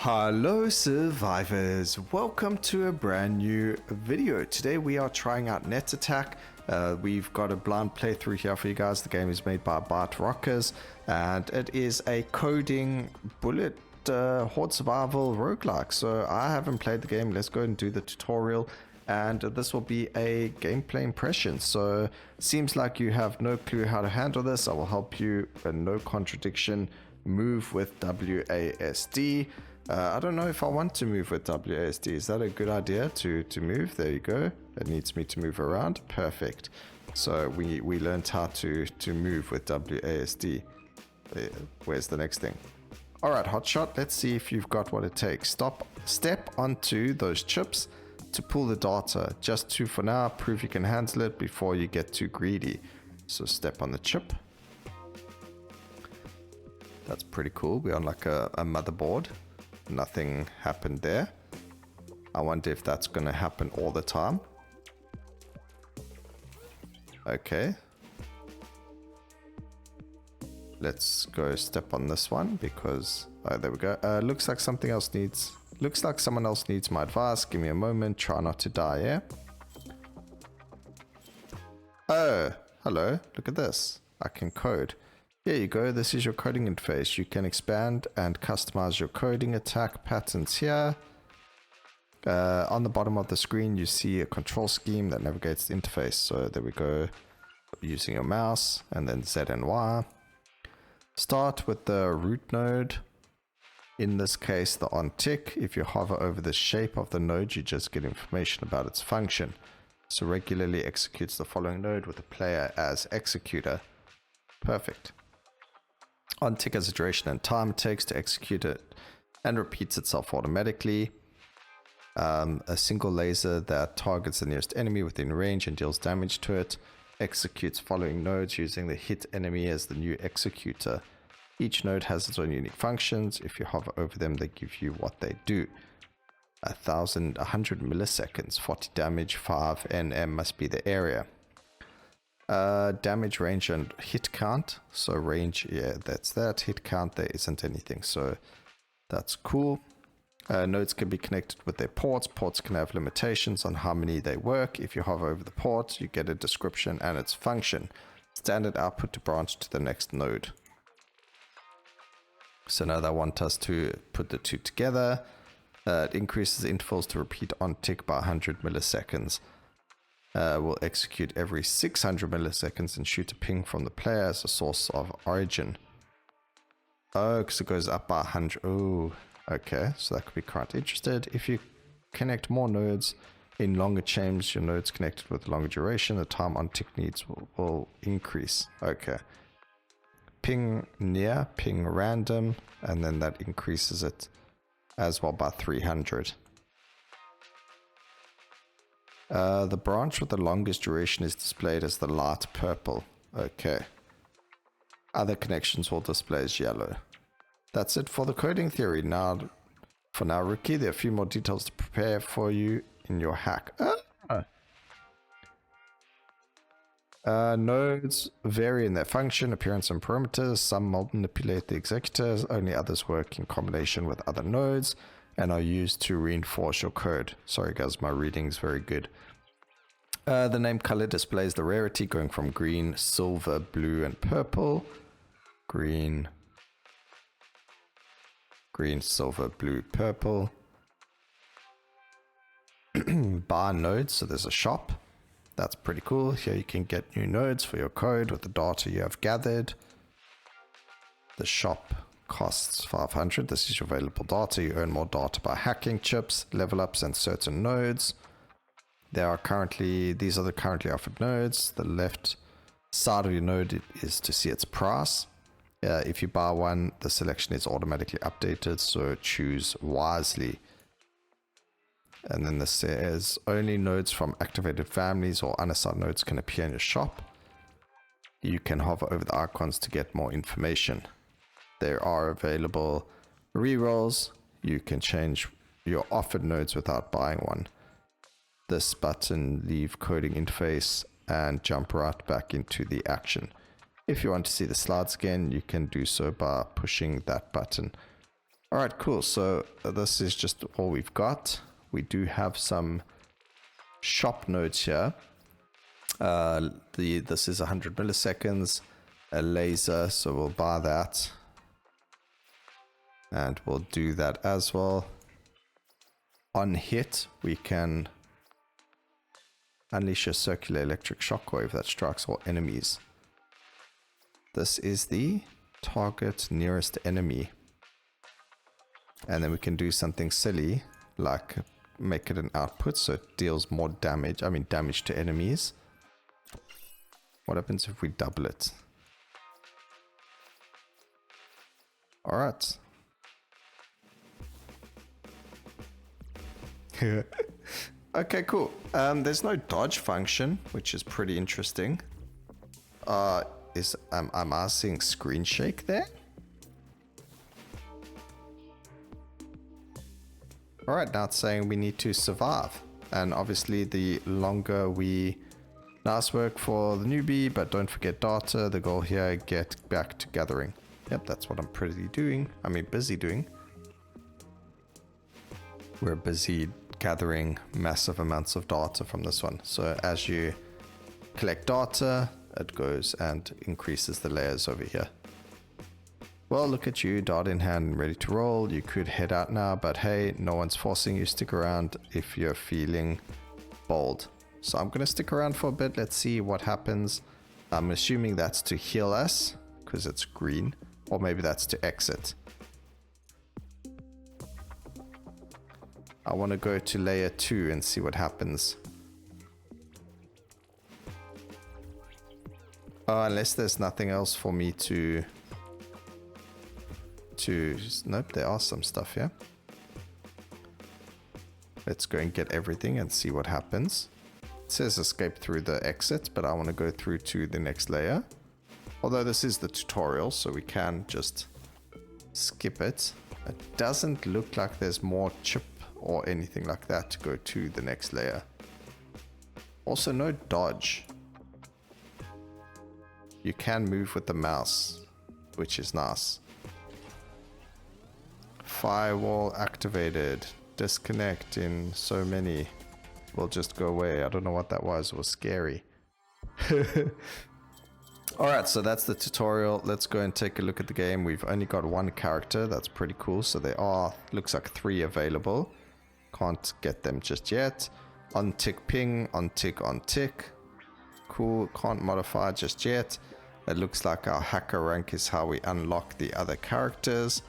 Hello survivors, welcome to a brand new video. Today we are trying out Net.Attack. We've got a blind playthrough here for you guys. The game is made by Bart Rockers and it is a coding bullet horde survival roguelike. So I haven't played the game. Let's go and do the tutorial and this will be a gameplay impression. So seems like you have no clue how to handle this. I will help you, no contradiction, move with WASD. I don't know if I want to move with WASD. Is that a good idea to move? There you go. It needs me to move around. Perfect. So we learned how to move with WASD. Where's the next thing? All right, hotshot. Let's see if you've got what it takes. Step onto those chips to pull the data. Just to, for now, prove you can handle it before you get too greedy. So step on the chip. That's pretty cool. We're on like a motherboard. Nothing happened there. I wonder if that's going to happen all the time. Okay. Let's go step on this one because there we go. Looks like something else needs. Looks like someone else needs my advice. Give me a moment. Try not to die. Yeah. Oh, hello. Look at this. I can code. Here you go, this is your coding interface. You can expand and customize your coding attack patterns here. On the bottom of the screen you see a control scheme that navigates the interface. So there we go, using your mouse and then Z and Y. Start with the root node. In this case the on tick. If you hover over the shape of the node you just get information about its function. So regularly executes the following node with the player as executor. Perfect. On tick as a duration and time it takes to execute it and repeats itself automatically. A single laser that targets the nearest enemy within range and deals damage to it. Executes following nodes using the hit enemy as the new executor. Each node has its own unique functions. If you hover over them they give you what they do. 100 milliseconds, 40 damage, 5 NM must be the area. Damage, range and hit count. So range, yeah, that's that. Hit count, there isn't anything, so that's cool. Nodes can be connected with their ports. Ports can have limitations on how many they work. If you hover over the port you get a description and its function. Standard output to branch to the next node. So now they want us to put the two together. It increases intervals to repeat on tick by 100 milliseconds. Will execute every 600 milliseconds and shoot a ping from the player as a source of origin. Oh, because it goes up by 100. Oh, okay. So that could be quite interesting. If you connect more nodes in longer chains, your nodes connected with longer duration, the time on tick needs will increase. Okay. Ping near, ping random, and then that increases it as well by 300. The branch with the longest duration is displayed as the light purple. Okay. Other connections will display as yellow. That's it for the coding theory. For now, rookie, there are a few more details to prepare for you in your hack. Nodes vary in their function, appearance, and parameters. Some manipulate the executors, only others work in combination with other nodes and are used to reinforce your code. Sorry guys, my reading is very good. The name color displays the rarity going from green, silver, blue, and purple. Green, silver, blue, purple. Bar nodes, so there's a shop. That's pretty cool. Here you can get new nodes for your code with the data you have gathered. The shop costs 500. This is your available data. You earn more data by hacking chips, level ups, and certain nodes. These are the currently offered nodes. The left side of your node is to see its price. If you buy one, the selection is automatically updated, so choose wisely. And then this says only nodes from activated families or unassigned nodes can appear in your shop. You can hover over the icons to get more information. There are available rerolls. You can change your offered nodes without buying one. This button, leave coding interface, and jump right back into the action. If you want to see the slides again, you can do so by pushing that button. Alright, cool. So this is just all we've got. We do have some shop nodes here. This is 100 milliseconds, a laser, so we'll buy that. And we'll do that as well. On hit, we can unleash a circular electric shockwave that strikes all enemies. This is the target nearest enemy. And then we can do something silly, like make it an output so it deals more damage. Damage to enemies. What happens if we double it? Alright. Okay, cool. There's no dodge function, which is pretty interesting. Am I seeing screen shake there? Alright, now it's saying we need to survive. And obviously the longer we... Nice work for the newbie, but don't forget data. The goal here, get back to gathering. Yep, that's what I'm busy doing. We're busy gathering massive amounts of data from this one. So as you collect data, it goes and increases the layers over here. Well, look at you, dart in hand, ready to roll. You could head out now, but hey, no one's forcing you. Stick around if you're feeling bold. So I'm going to stick around for a bit. Let's see what happens. I'm assuming that's to heal us, because it's green. Or maybe that's to exit. I want to go to layer 2 and see what happens. Unless there's nothing else for me to... Nope, there are some stuff here. Let's go and get everything and see what happens. It says escape through the exit, but I want to go through to the next layer. Although this is the tutorial, so we can just skip it. It doesn't look like there's more chip or anything like that to go to the next layer. Also, no dodge. You can move with the mouse, which is nice. Firewall activated. Disconnect in so many. Will just go away. I don't know what that was. It was scary. Alright, so that's the tutorial. Let's go and take a look at the game. We've only got one character. That's pretty cool. So there are, looks like 3 available. Can't get them just yet. On tick ping, on tick. Cool, can't modify just yet. It looks like our hacker rank is how we unlock the other characters.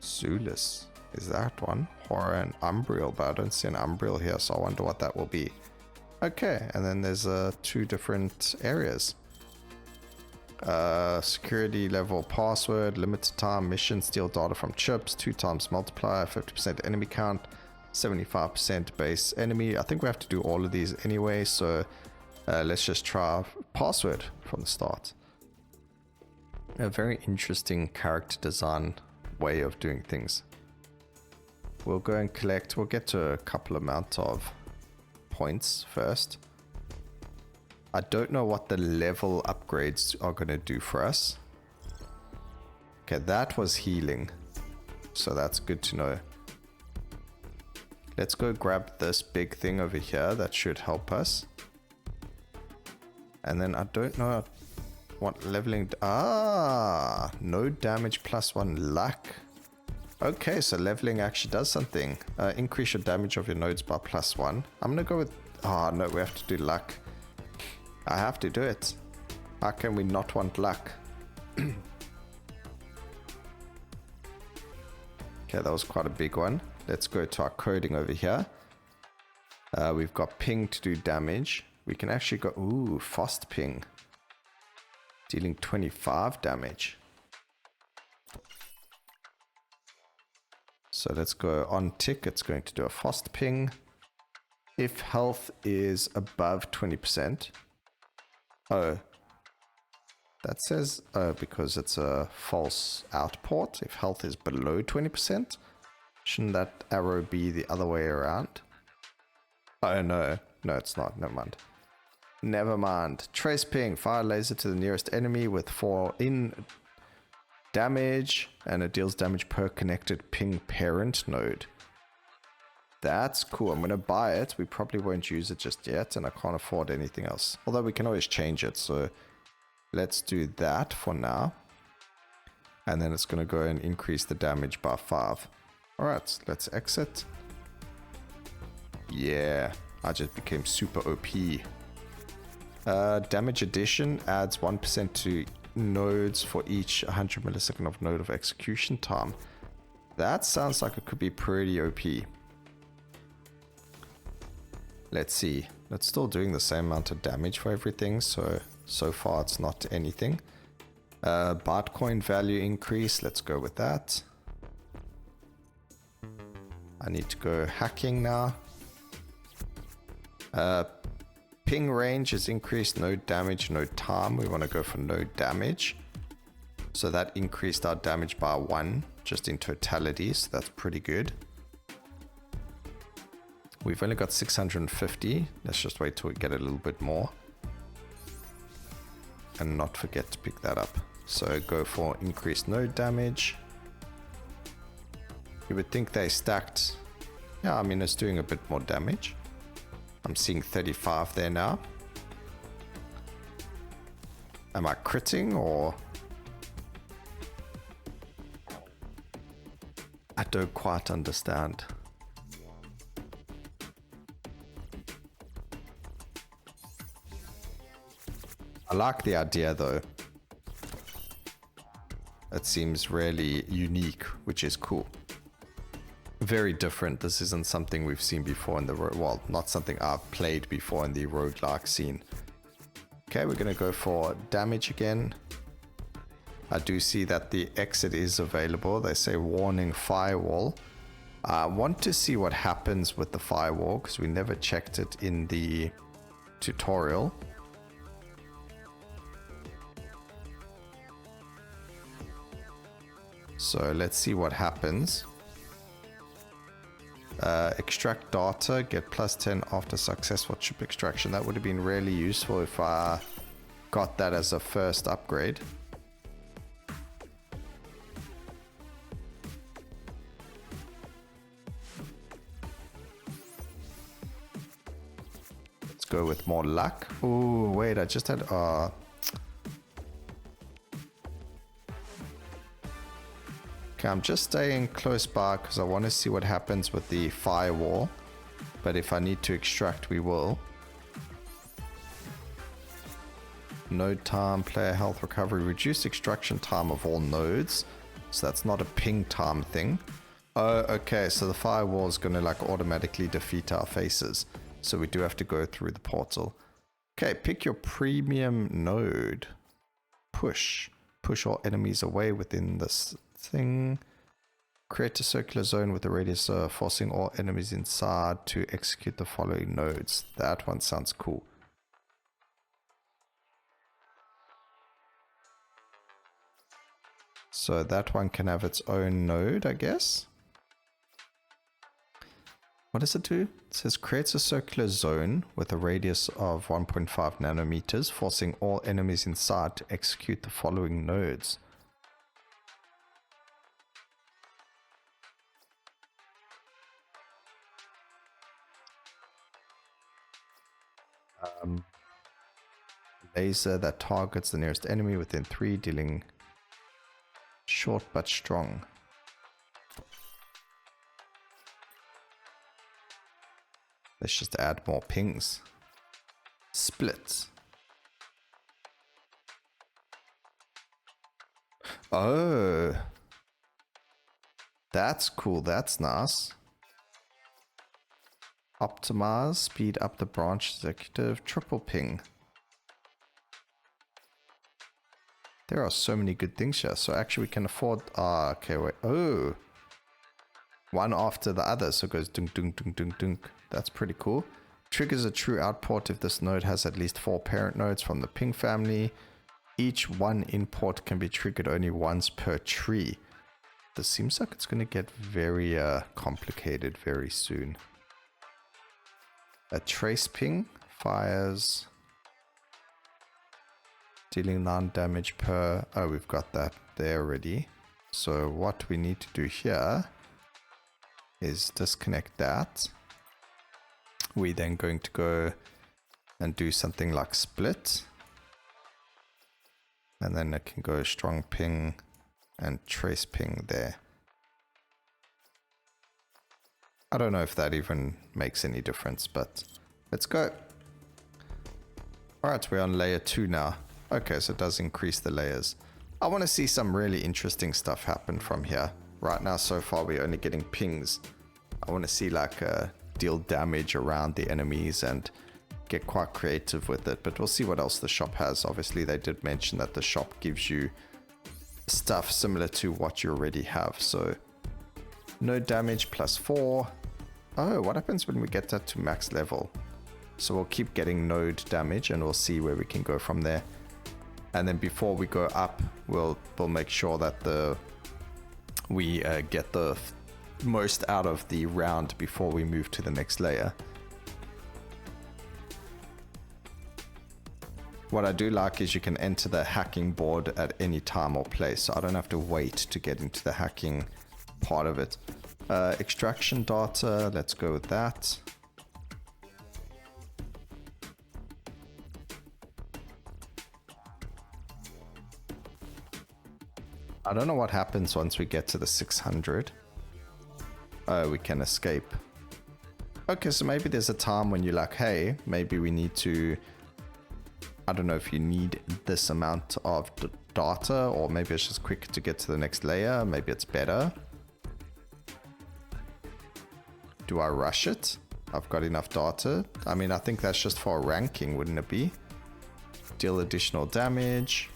Zulus, is that one? Horror and Umbriel, but I don't see an Umbriel here, so I wonder what that will be. Okay, and then there's 2 different areas. Security level password, limited time, mission, steal data from chips, 2 times multiplier, 50% enemy count, 75% base enemy. I think we have to do all of these anyway, so let's just try password from the start. A very interesting character design way of doing things. We'll go and collect, we'll get to a couple amount of points first. I don't know what the level upgrades are going to do for us. Okay, that was healing, so that's good to know. Let's go grab this big thing over here that should help us. And then I don't know what leveling... no damage plus 1 luck. Okay, so leveling actually does something. Increase your damage of your nodes by +1. I'm gonna go with... no, we have to do luck. I have to do it. How can we not want luck? Okay, that was quite a big one. Let's go to our coding over here. We've got ping to do damage. We can actually go... Ooh, fast ping. Dealing 25 damage. So let's go on tick. It's going to do a fast ping. If health is above 20%. Oh. That says... Oh, because it's a false output. If health is below 20%. Shouldn't that arrow be the other way around? Oh, no. No, it's not. Never mind. Never mind. Trace ping. Fire laser to the nearest enemy with 4 in damage, and it deals damage per connected ping parent node. That's cool. I'm going to buy it. We probably won't use it just yet, and I can't afford anything else. Although we can always change it, so let's do that for now. And then it's going to go and increase the damage by 5. Alright, let's exit. Yeah, I just became super OP. Damage addition adds 1% to nodes for each 100 millisecond of node of execution time. That sounds like it could be pretty OP. Let's see. It's still doing the same amount of damage for everything, so far it's not anything. Bitcoin value increase, let's go with that. I need to go hacking now. Ping range is increased, node damage, node time. We want to go for node damage. So that increased our damage by 1 just in totality, so that's pretty good. We've only got 650. Let's just wait till we get a little bit more. And not forget to pick that up. So go for increased node damage. You would think they stacked. Yeah, I mean, it's doing a bit more damage. I'm seeing 35 there now. Am I critting or? I don't quite understand. I like the idea though. It seems really unique, which is cool. Very different. This isn't something we've seen before in the well, not something I've played before in the roguelike scene. Okay, we're gonna go for damage again. I do see that the exit is available. They say warning firewall. I want to see what happens with the firewall because we never checked it in the tutorial. So let's see what happens. Extract data, get +10 after successful chip extraction. That would have been really useful if I got that as a first upgrade. Let's go with more luck. Oh, wait, I just had... Okay, I'm just staying close by because I want to see what happens with the firewall. But if I need to extract, we will. Node time, player health recovery, reduce extraction time of all nodes. So that's not a ping time thing. Oh, okay, so the firewall is going to like automatically defeat our faces. So we do have to go through the portal. Okay, pick your premium node. Push. Push all enemies away within this thing. Create a circular zone with a radius forcing all enemies inside to execute the following nodes. That one sounds cool. So that one can have its own node, I guess. What does it do? It says creates a circular zone with a radius of 1.5 nanometers, forcing all enemies inside to execute the following nodes. Laser that targets the nearest enemy within 3, dealing short but strong. Let's just add more pings. Split. Oh, that's cool. That's nice. Optimize, speed up the branch executive, triple ping. There are so many good things here. So actually we can afford... okay, wait. Oh. One after the other. So it goes dunk, dunk, dunk, dunk, dunk. That's pretty cool. Triggers a true output if this node has at least 4 parent nodes from the ping family. Each one import can be triggered only once per tree. This seems like it's going to get very complicated very soon. A trace ping fires Dealing 9 damage per... Oh, we've got that there already. So what we need to do here is disconnect that. We're then going to go and do something like split. And then I can go strong ping and trace ping there. I don't know if that even makes any difference, but let's go. Alright, we're on layer 2 now. Okay, so it does increase the layers. I want to see some really interesting stuff happen from here. Right now, so far, we're only getting pings. I want to see like deal damage around the enemies and get quite creative with it. But we'll see what else the shop has. Obviously, they did mention that the shop gives you stuff similar to what you already have. So no damage plus 4. Oh, what happens when we get that to max level? So we'll keep getting node damage and we'll see where we can go from there. And then before we go up, we'll make sure that we get the most out of the round before we move to the next layer. What I do like is you can enter the hacking board at any time or place, so I don't have to wait to get into the hacking part of it. Extraction data, let's go with that. I don't know what happens once we get to the 600. Oh, we can escape. Okay, so maybe there's a time when you're like, hey, maybe we need to... I don't know if you need this amount of data, or maybe it's just quick to get to the next layer. Maybe it's better. Do I rush it? I've got enough data. I mean, I think that's just for a ranking, wouldn't it be? Deal additional damage.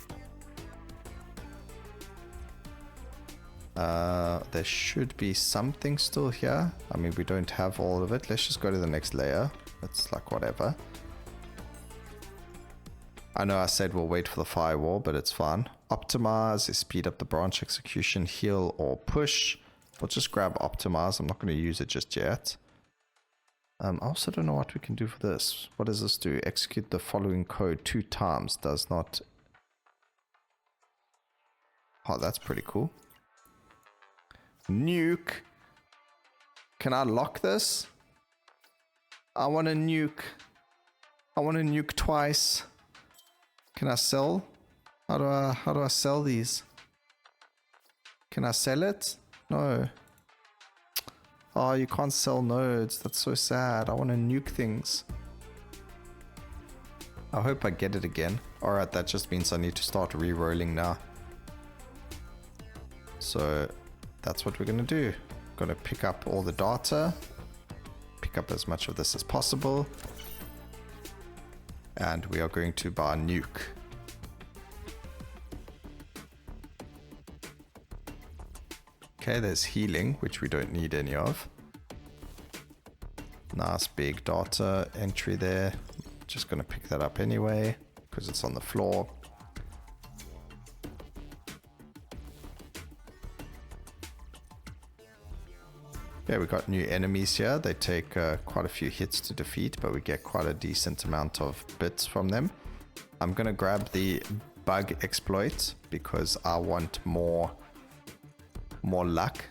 There should be something still here. I mean, we don't have all of it. Let's just go to the next layer. It's like whatever. I know I said we'll wait for the firewall, but it's fine. Optimize is speed up the branch execution, heal or push. We'll just grab optimize. I'm not going to use it just yet. I also don't know what we can do for this. What does this do? Execute the following code 2 times. Does not... Oh, that's pretty cool. Nuke. Can I lock this? I want to nuke. I want to nuke twice. Can I sell? How do I sell these? Can I sell it? No. Oh, you can't sell nodes. That's so sad. I want to nuke things. I hope I get it again. Alright, that just means I need to start re-rolling now. So that's what we're going to do. Going to pick up all the data. Pick up as much of this as possible. And we are going to buy nuke. Okay, there's healing, which we don't need any of. Nice big data entry there. Just going to pick that up anyway, because it's on the floor. Yeah, we got new enemies here. They take quite a few hits to defeat, but we get quite a decent amount of bits from them. I'm going to grab the bug exploit because I want more luck.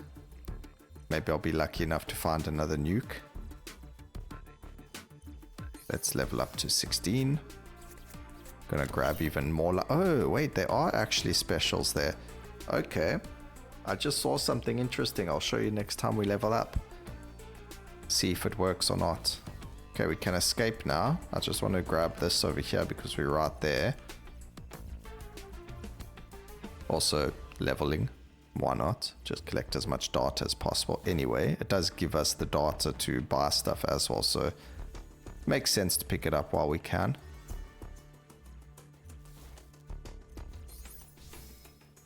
Maybe I'll be lucky enough to find another nuke. Let's level up to 16. Gonna grab even more. Oh, wait, there are actually specials there. Okay. I just saw something interesting. I'll show you next time we level up. See if it works or not. Okay, we can escape now. I just want to grab this over here because we're right there. Also, leveling. Why not? Just collect as much data as possible. Anyway, it does give us the data to buy stuff as well, so it makes sense to pick it up while we can.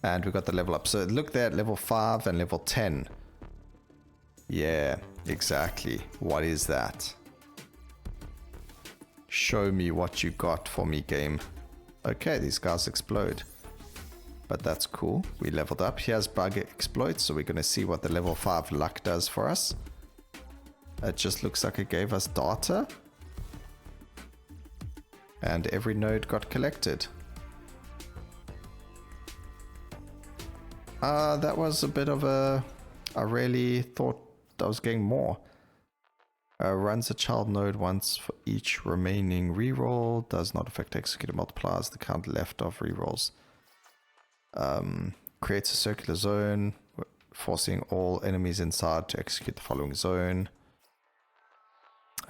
And we got the level up. So look there at level 5 and level 10. Yeah, exactly. What is that? Show me what you got for me, game. Okay, these guys explode. But that's cool. We leveled up. Here's bug exploits. So we're going to see what the level 5 luck does for us. It just looks like it gave us data. And every node got collected. That was a bit of a... I really thought I was getting more. Runs a child node once for each remaining reroll. Does not affect executed multipliers. The count left of rerolls. Creates a circular zone, forcing all enemies inside to execute the following zone.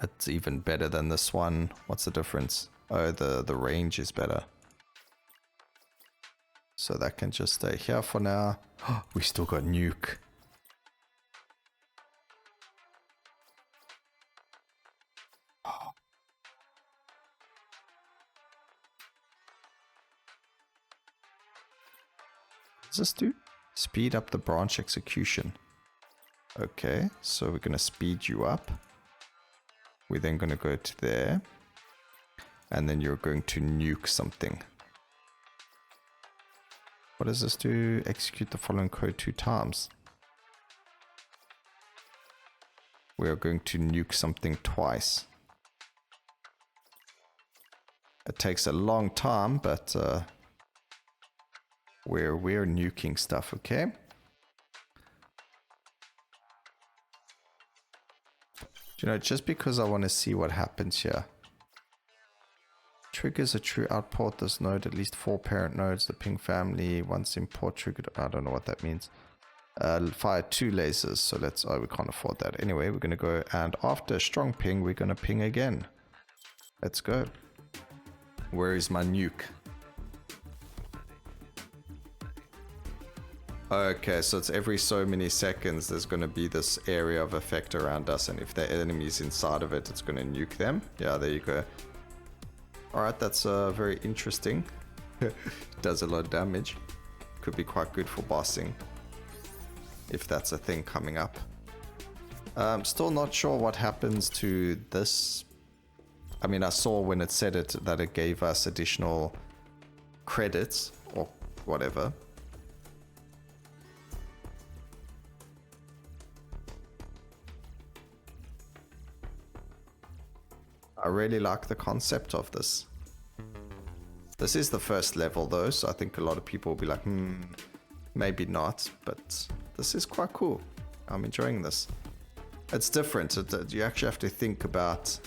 It's even better than this one. What's the difference? Oh, the range is better. So that can just stay here for now. We still got nuke. What does this do? Speed up the branch execution. Okay, so we're going to speed you up. We're then going to go to there. And then you're going to nuke something. What does this do? Execute the following code 2 times. We are going to nuke something twice. It takes a long time, but we're nuking stuff, okay? You know, just because I want to see what happens here. Triggers a true output. This node at least 4 parent nodes. The ping family once import triggered. I don't know what that means. Fire 2 lasers. So let's. Oh, we can't afford that. Anyway, we're gonna go, and after a strong ping, we're gonna ping again. Let's go. Where is my nuke? Okay, so it's every so many seconds there's going to be this area of effect around us, and if the enemy's inside of it, it's going to nuke them. Yeah, there you go. Alright, that's very interesting. Does a lot of damage. Could be quite good for bossing, if that's a thing coming up. Still not sure what happens to this. I mean, I saw when it said it that it gave us additional credits or whatever. I really like the concept of this. This is the first level though, so I think a lot of people will be like, maybe not, but this is quite cool. I'm enjoying this. It's different. You actually have to think about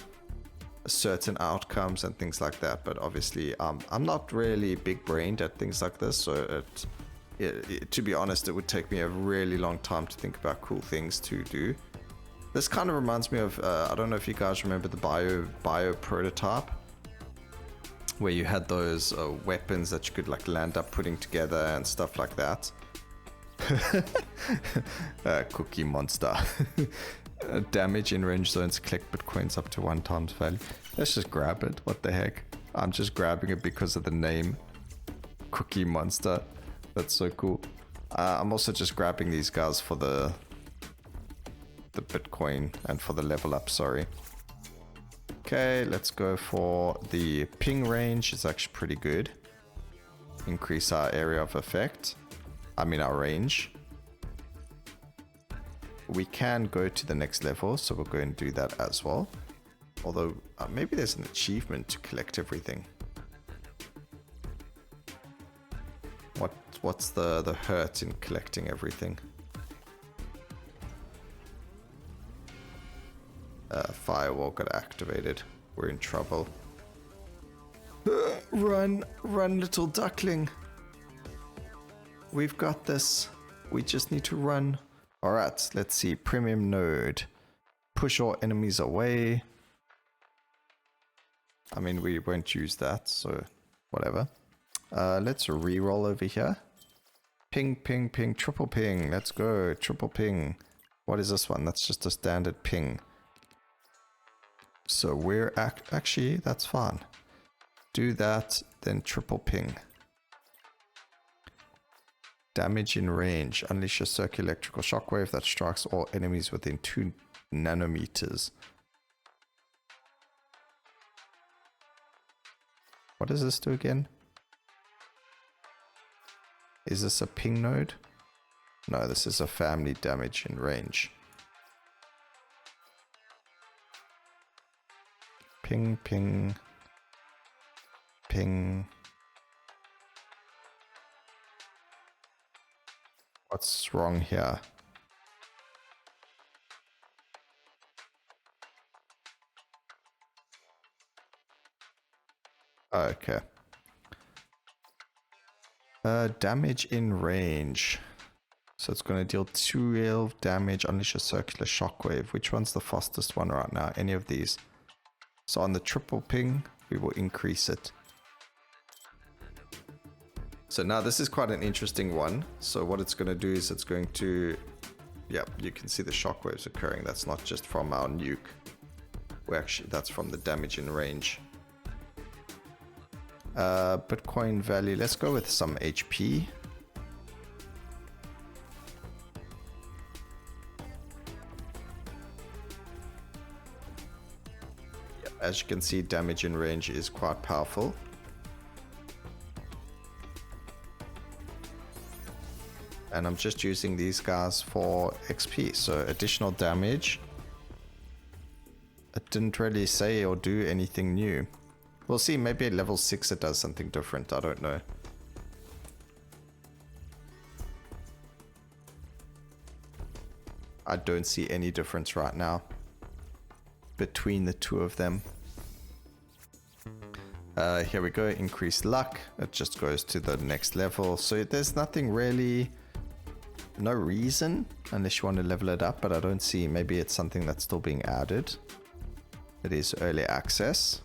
certain outcomes and things like that, but obviously I'm not really big-brained at things like this, so to be honest, it would take me a really long time to think about cool things to do. This kind of reminds me of, I don't know if you guys remember the bio prototype, where you had those weapons that you could like land up putting together and stuff like that. Cookie monster. Damage in range zones, collect bitcoins up to 1 times value. Let's just grab it. What the heck? I'm just grabbing it because of the name. Cookie monster. That's so cool. I'm also just grabbing these guys for the bitcoin and for the level up, sorry. Okay, let's go for the ping range. It's actually pretty good. Increase our area of effect. I mean our range. We can go to the next level, so we'll go and do that as well. Although maybe there's an achievement to collect everything. What's the hurt in collecting everything? Firewall got activated. We're in trouble. Run, little duckling. We've got this. We just need to run. Alright, let's see. Premium node. Push all enemies away. I mean, we won't use that, so whatever. Let's re-roll over here. Ping, ping, ping, triple ping. Let's go. Triple ping. What is this one? That's just a standard ping. So we're actually, that's fine. Do that, then triple ping. Damage in range. Unleash a circular electrical shockwave that strikes all enemies within 2 nanometers. What does this do again? Is this a ping node? No, this is a family damage in range. Ping, ping, ping. What's wrong here? Okay. Damage in range. So it's going to deal 2 damage, unleash a circular shockwave. Which one's the fastest one right now? Any of these? So on the triple ping, we will increase it. So now this is quite an interesting one. So what it's going to do is it's going to... Yep, you can see the shockwaves occurring. That's not just from our nuke. That's from the damage in range. Bitcoin value. Let's go with some HP. Yep, as you can see, damage in range is quite powerful. And I'm just using these guys for XP. So additional damage. It didn't really say or do anything new. We'll see, maybe at level 6 it does something different, I don't know. I don't see any difference right now between the two of them. Here we go, increased luck. It just goes to the next level. So there's nothing really, no reason, unless you want to level it up, but I don't see, maybe it's something that's still being added. It is early access.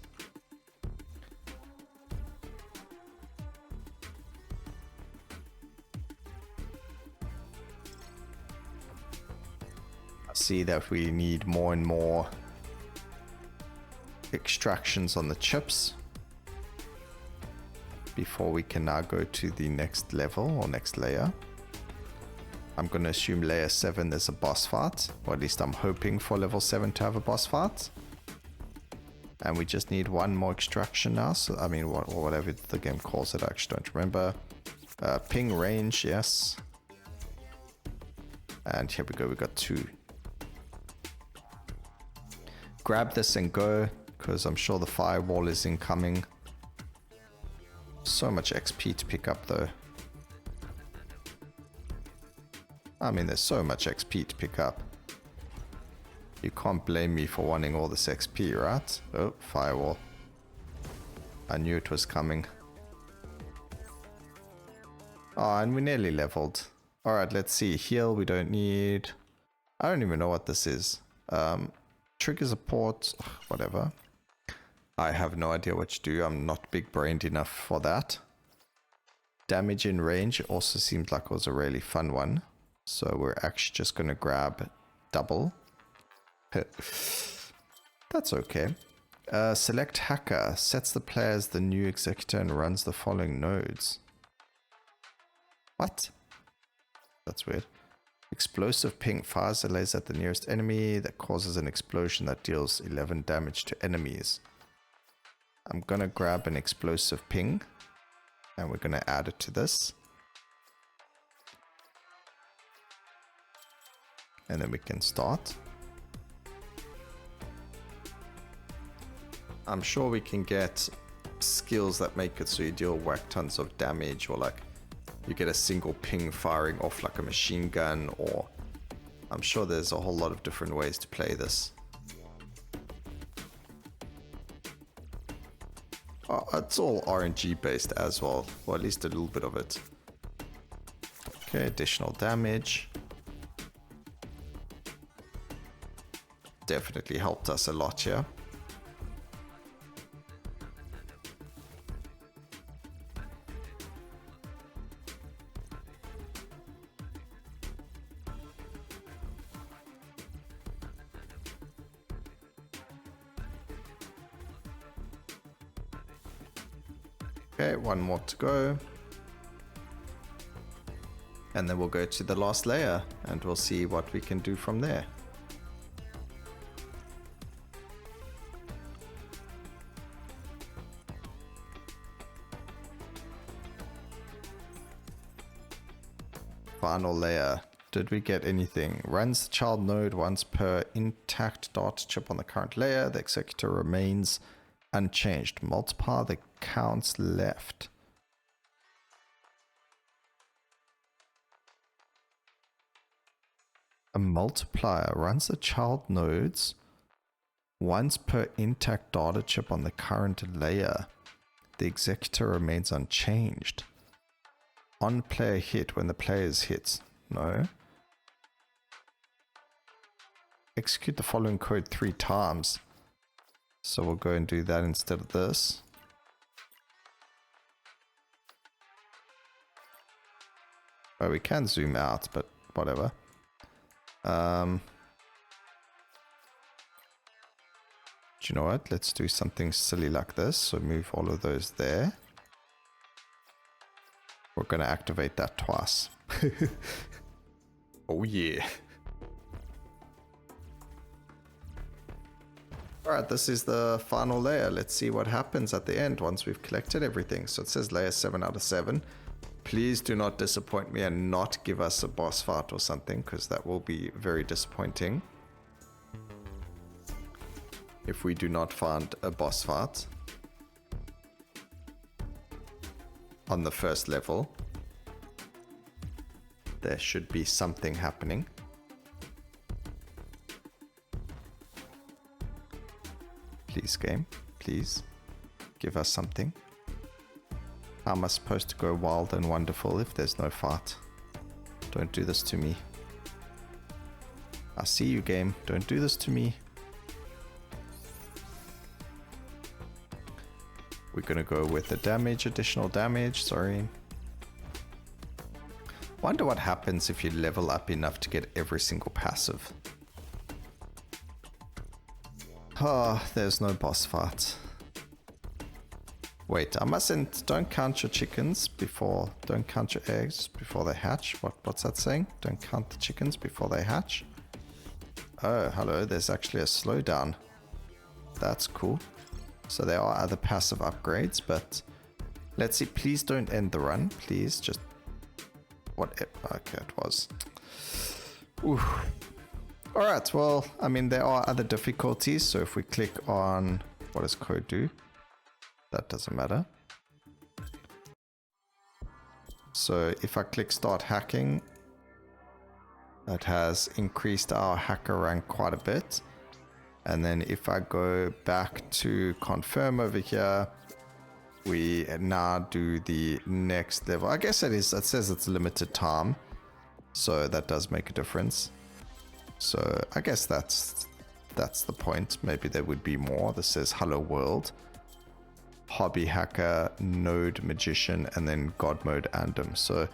See that we need more and more extractions on the chips before we can now go to the next level or next layer. I'm going to assume layer 7 there's a boss fight, or at least I'm hoping for level 7 to have a boss fight. And we just need one more extraction now, so I mean whatever the game calls it, I actually don't remember. Ping range, yes. And here we go, we got 2. Grab this and go, because I'm sure the firewall is incoming. So much XP to pick up though. I mean, there's so much XP to pick up. You can't blame me for wanting all this XP, right? Oh, firewall. I knew it was coming. Oh, and we nearly leveled. Alright, let's see. Heal, we don't need... I don't even know what this is. Triggers a port, whatever. I have no idea what to do. I'm not big-brained enough for that. Damage in range also seems like it was a really fun one. So we're actually just going to grab double. That's okay. Select hacker. Sets the player as the new executor and runs the following nodes. What? That's weird. Explosive ping fires a laser at the nearest enemy that causes an explosion that deals 11 damage to enemies. I'm gonna grab an explosive ping and we're gonna add it to this. And then we can start. I'm sure we can get skills that make it so you deal whack tons of damage, or like you get a single ping firing off like a machine gun, or I'm sure there's a whole lot of different ways to play this. It's all RNG based as well, or at least a little bit of it. Okay, additional damage. Definitely helped us a lot here. Okay, one more to go. And then we'll go to the last layer and we'll see what we can do from there. Final layer. Did we get anything? Runs the child node once per intact data chip on the current layer. The executor remains unchanged. Multiply the counts left. multiplier runs the child nodes once per intact data chip on the current layer. The executor remains unchanged. On player hit when the player is hit. No. Execute the following code 3 times. So we'll go and do that instead of this. Oh, we can zoom out, but whatever. Do you know what? Let's do something silly like this. So move all of those there. We're going to activate that twice. Oh yeah. Alright, this is the final layer. Let's see what happens at the end once we've collected everything. So it says layer 7 out of 7. Please do not disappoint me and not give us a boss fight or something, because that will be very disappointing if we do not find a boss fight on the first level. There should be something happening. Please, game, please give us something. How am I supposed to go wild and wonderful if there's no fight? Don't do this to me. I see you, game. Don't do this to me. We're gonna go with the damage, additional damage, sorry. Wonder what happens if you level up enough to get every single passive. Oh, there's no boss fight. Wait, I mustn't, don't count your chickens before, don't count your eggs before they hatch. What's that saying? Don't count the chickens before they hatch. Oh, hello, there's actually a slowdown. That's cool. So there are other passive upgrades, but let's see, please don't end the run, please, just, okay, it was. Ooh. Alright, well, I mean, there are other difficulties, so if we click on, what does code do? That doesn't matter. So if I click start hacking, that has increased our hacker rank quite a bit. And then if I go back to confirm over here, we now do the next level. I guess it says it's limited time, so that does make a difference. So I guess that's the point. Maybe there would be more. This says hello world, hobby hacker, node magician, and then god mode andom. So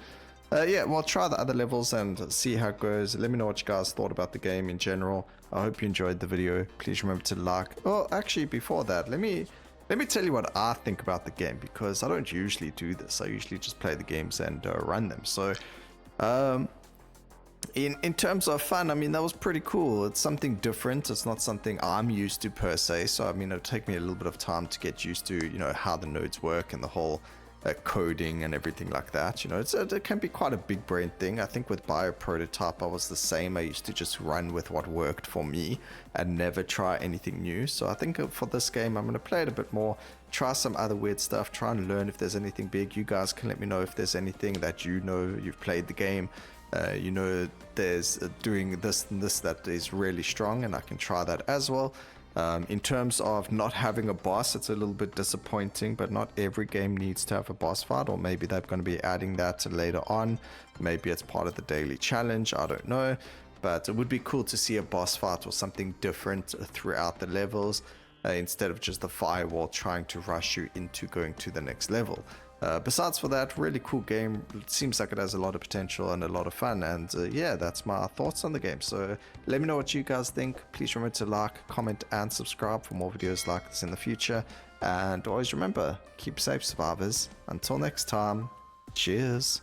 yeah, we'll try the other levels and see how it goes. Let me know what you guys thought about the game in general. I hope you enjoyed the video. Please remember to like. Oh, actually, before that, let me tell you what I think about the game, because I don't usually do this. I usually just play the games and run them. So in terms of fun, I mean, that was pretty cool. It's something different. It's not something I'm used to per se. So I mean, it'll take me a little bit of time to get used to, you know, how the nodes work and the whole coding and everything like that. You know, it can be quite a big brain thing. I think with Bioprototype I was the same. I used to just run with what worked for me and never try anything new. So I think for this game I'm going to play it a bit more, try some other weird stuff, try and learn if there's anything big. You guys can let me know if there's anything that you know, you've played the game, you know, there's doing this and this that is really strong, and I can try that as well. In terms of not having a boss, it's a little bit disappointing, but not every game needs to have a boss fight, or maybe they're going to be adding that later on. Maybe it's part of the daily challenge, I don't know, but it would be cool to see a boss fight or something different throughout the levels, instead of just the firewall trying to rush you into going to the next level. Besides for that, really cool game. It seems like it has a lot of potential and a lot of fun, and yeah, that's my thoughts on the game. So let me know what you guys think. Please remember to like, comment, and subscribe for more videos like this in the future, and always remember, keep safe, survivors. Until next time, cheers.